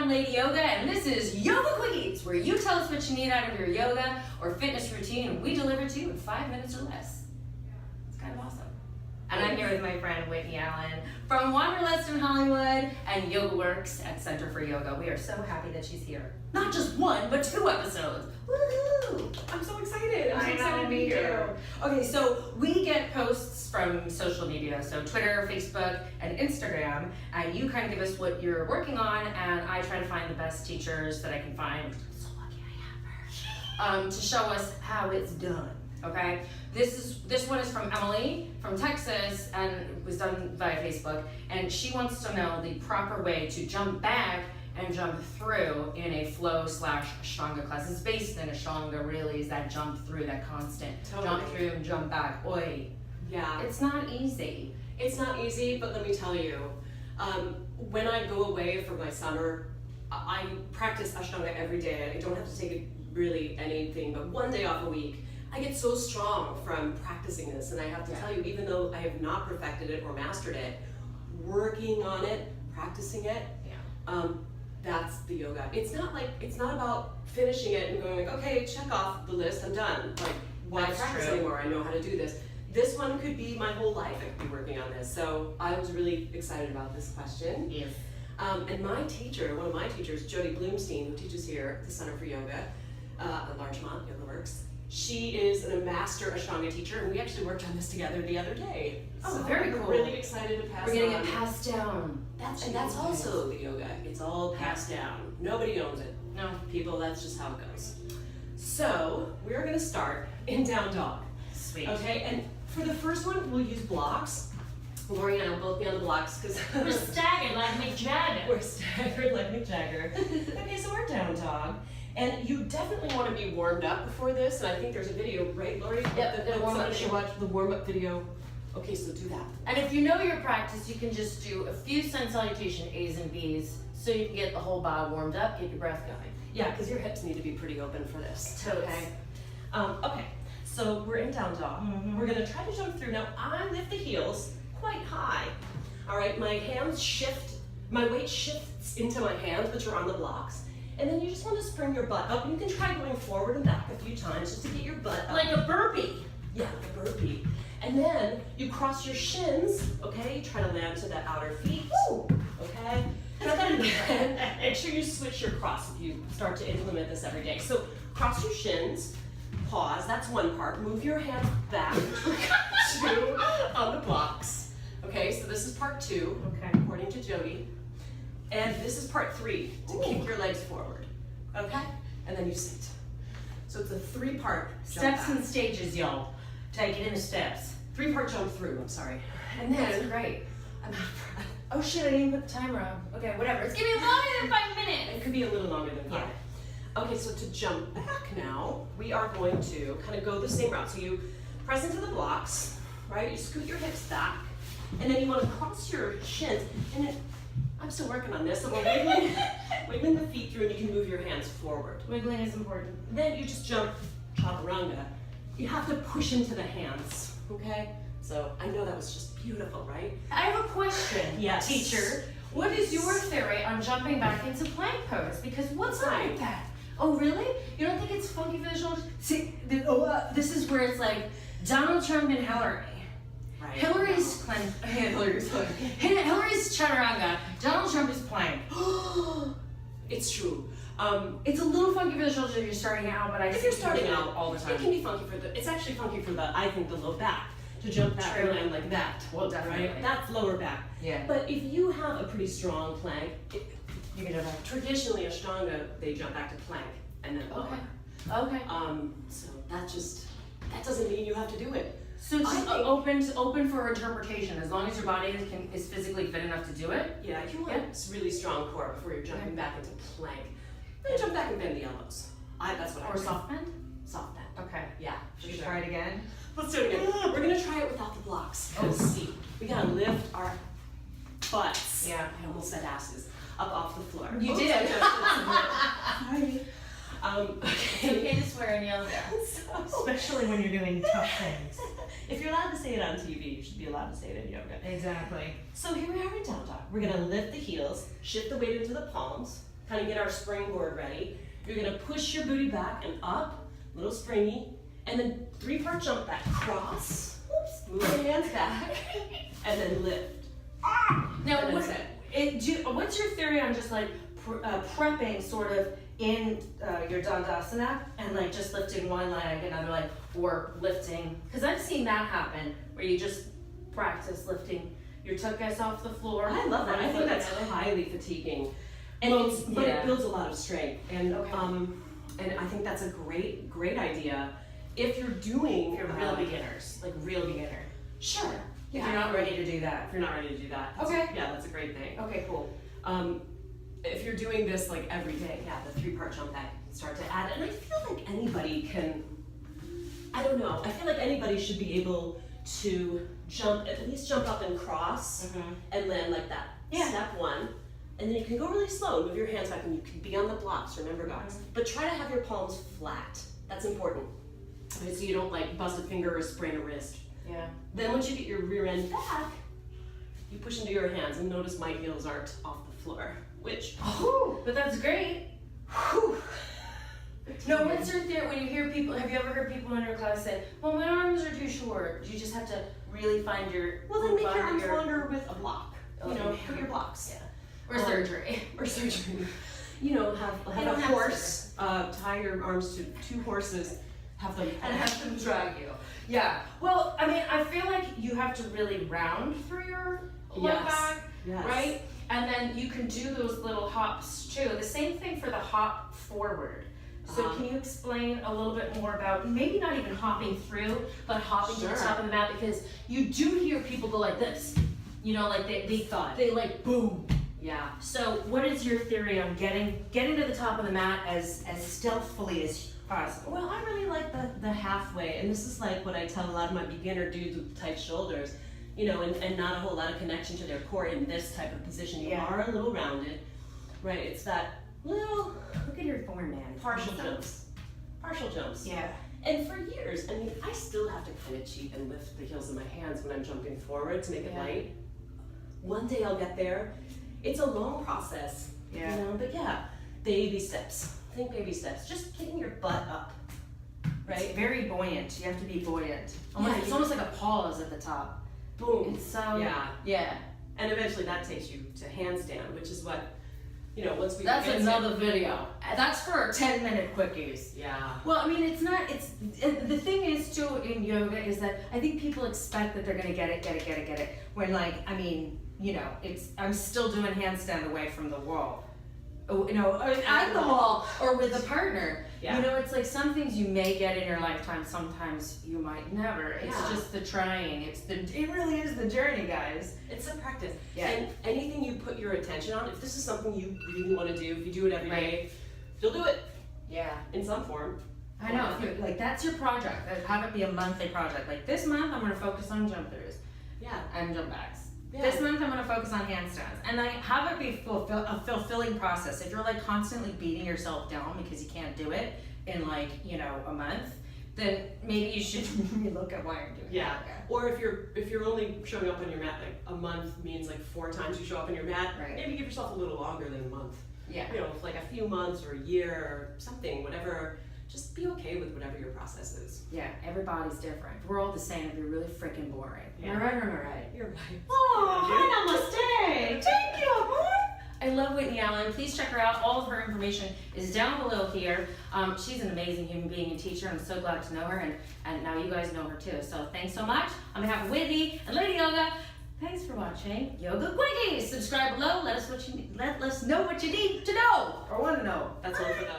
I'm Lady Yoga, and this is Yoga Quickies, where you tell us what you need out of your yoga or fitness routine, and we deliver to you in 5 minutes or less. It's kind of awesome. And I'm here with my friend Whitney Allen from Wanderlust in Hollywood and Yoga Works at Center for Yoga. We are so happy that she's here. Not just one, but 2 episodes. Woohoo! I'm so excited. I'm so I excited know, to be me here. too. Okay, so we get posts from social media, so Twitter, Facebook, and Instagram, and you kind of give us what you're working on, and I try to find the best teachers that I can find, which I'm so lucky I have her, to show us how it's done. Okay, this one is from Emily from Texas, and it was done via Facebook, and she wants to know the proper way to jump back and jump through in a flow/Ashtanga class. It's based in Ashtanga, really, is that jump through, that constant jump through and jump back. Oi, Yeah, it's not easy. it's not easy, but let me tell you, when I go away for my summer, I practice Ashtanga every day. I don't have to take really anything but 1 day off a week. I get so strong from practicing this, and I have to tell you, even though I have not perfected it or mastered it, working on it, practicing it, that's the yoga. It's not about finishing it and going like, okay, check off the list, I'm done. Like, why practice anymore? I know how to do this. This one could be my whole life. I could be working on this. So I was really excited about this question. Yes. And my teacher, one of my teachers, Jody Bloomstein, who teaches here at the Center for Yoga, at Larchmont, Yoga Works. She is a master Ashtanga teacher, and we actually worked on this together the other day. Oh, so very I'm cool. Really excited to pass We're getting on. it passed down. That's also the yoga. It's all passed down. Nobody owns it. No. People, that's just how it goes. So we're going to start in down dog. Sweet. Okay, and for the first one, we'll use blocks. Lori and I will both be on the blocks because We're staggered like Mick Jagger. we're staggered like Mick Jagger. Okay, so we're down dog. And you definitely want to be warmed up before this, and I think there's a video, right, Lori? Yep, the warm-up You should video. watch the warm-up video. Okay, so do that. And if you know your practice, you can just do a few sun salutation A's and B's so you can get the whole body warmed up, get your breath going. Yeah, because your hips need to be pretty open for this. Totes. Okay. Okay, so we're in down dog. Mhm. We're gonna try to jump through. Now, I lift the heels quite high. All right, my hands shift, my weight shifts into my hands, which are on the blocks. And then you just want to spring your butt up. You can try going forward and back a few times just to get your butt up. Like a burpee. Yeah, like a burpee. And then you cross your shins, okay? Try to land to that outer feet. Woo! Okay? And then make sure you switch your cross if you start to implement this every day. So cross your shins, pause, that's one part. Move your hands back to on the blocks. Okay, so this is part 2, Okay. according to Jody. And this is part 3, to kick your legs forward. Okay? And then you sit. So it's a 3-part jump Steps back. and stages, y'all. Take it in the steps. 3-part jump through, I'm sorry. And That's then, great. I'm out of breath. Oh shit, I didn't even put the timer on. Okay, whatever. It's gonna be longer than 5 minutes. It could be a little longer than 5. Okay, so to jump back now, we are going to kind of go the same route. So you press into the blocks, right? You scoot your hips back, and then you want to cross your shins. And then, I'm still working on this, so we're wiggling the feet through, and you can move your hands forward. Wiggling is important. Then you just jump chaturanga. You have to push into the hands, okay? So I know that was just beautiful, right? I have a question, Yes. teacher. What is your theory on jumping back into plank pose? Because what's up Plank. with that? Oh, really? You don't think it's funky visual? See, this is where it's like Donald Trump and Hillary. Right. Hillary's chaturanga. Donald Trump is plank. It's true. It's a little funky visual if you're starting out, but I If see you're people starting do it out, all the it time. can be funky for the, it's actually funky for the, I think, the low back. To jump back and True. land like that. Well, definitely. Right? That's lower back. Yeah. But if you have a pretty strong plank, You can do that. traditionally Ashtanga, they jump back to plank and then lower. Okay. So that doesn't mean you have to do it. So it's I just think- open for interpretation as long as your body is physically fit enough to do it. Yeah, if you want a really strong core before you're jumping back into plank, then jump back and bend the elbows. That's what I Or do. soft bend. Soft bend. Okay. Yeah, for Should we sure. try it again? Let's do it again. We're gonna try it without the blocks. Oh. See, we gotta lift our butts. Yeah. I almost said asses. Up off the floor. You Oops, did. I just Sorry. It's Okay. okay to swear in yoga. Especially when you're doing tough things. If you're allowed to say it on TV, you should be allowed to say it in yoga. Exactly. So here we are in down dog. We're gonna lift the heels, shift the weight into the palms, kind of get our springboard ready. You're gonna push your booty back and up, little springy, and then 3-part jump back, cross, whoops, move your hands back, and then lift. Now, And that's what's your theory on just like prepping sort of in your Dandasana and like just lifting one leg, another leg, or lifting? Because I've seen that happen where you just practice lifting your tuchus off the floor. I love that. I think that's together. highly fatiguing, and Well, but yeah. it builds a lot of strength. And Okay. and I think that's a great idea. If you're doing, If you're real beginners, like real beginner. sure. If you're not ready to do that. If you're not ready to do that, Okay. that's a great thing. Okay, cool. If you're doing this like every day, the 3-part jump back start to add. And I feel like anybody can. I don't know. I feel like anybody should be able to at least jump up and cross, and then like that. Yeah. Step 1. And then you can go really slow, move your hands back, and you can be on the blocks, remember guys. But try to have your palms flat. That's important. Okay, so you don't like bust a finger or sprain a wrist. Yeah. Then once you get your rear end back, you push into your hands, and notice my heels aren't off the floor, which, But that's great. whew. No, what's your theory when you hear people? Have you ever heard people in your class say, "Well, my arms are too short"? You just have to really find your. Well, then make your find arms longer with a block. You know, Okay. put your blocks. Or surgery. Or surgery. You know, have don't a have horse, tie your arms to 2 horses, have them And have them drag you. Yeah. Well, I mean, I feel like you have to really round through your low Yes. back, Yes. right? And then you can do those little hops too. The same thing for the hop forward. So Uh-huh. can you explain a little bit more about maybe not even hopping through, but hopping to the Sure. top of the mat, because you do hear people go like this. You know, like they like boom. Yeah. So what is your theory on getting to the top of the mat as stealthily as possible? Well, I really like the halfway, and this is like what I tell a lot of my beginner dudes with tight shoulders, you know, and not a whole lot of connection to their core in this type of position. You Yeah. are a little rounded, right? It's that little Look at your form, man. partial jumps. Partial jumps. Yeah. And for years, I mean, I still have to kind of cheat and lift the heels of my hands when I'm jumping forward to make it Yeah. light. One day I'll get there. It's a long process, Yeah. you know, but yeah, baby steps. Think baby steps. Just getting your butt up, right? It's very buoyant. You have to be buoyant. Almost, Yeah, it's you- almost like a pause at the top. Boom. It's so Yeah. And eventually that takes you to handstand, which is what, you know, once we That's get to- another video. That's for 10-minute quickies. Yeah. Well, I mean, the thing is too in yoga is that I think people expect that they're gonna get it. When like, I mean, you know, I'm still doing handstand away from the wall. Oh, you know, at the wall or with a partner. Yeah. You know, it's like some things you may get in your lifetime, sometimes you might never. It's Yeah. just the trying. It really is the journey, guys. It's a practice. Yeah. And anything you put your attention on, if this is something you really want to do, if you do it every Right. day, you'll do it Yeah. in some form. I know, if you're, like that's your project. Have it be a monthly project. Like this month, I'm gonna focus on jump throughs Yeah. and jump backs. Yeah. This month, I'm gonna focus on handstands, and like have it be a fulfilling process. If you're like constantly beating yourself down because you can't do it in like a month, then maybe you should relook at why you're doing Yeah. it. Or if you're only showing up on your mat like a month means like 4 times you show up on your mat, Right. maybe give yourself a little longer than a month. Yeah. You know, like a few months or a year or something, whatever. Just be okay with whatever your process is. Yeah. Everybody's different. We're all the same. It'd be really freaking boring. Yeah. Am I right or am I right? You're right. Oh, hi, namaste. Thank you, amor. I love Whitney Allen. Please check her out. All of her information is down below here. She's an amazing human being and teacher. I'm so glad to know her, and now you guys know her too. So thanks so much. On behalf of Whitney and Lady Yoga, thanks for watching Yoga Quickies. Subscribe below. Let us know what you need to know or want to know. That's all for now.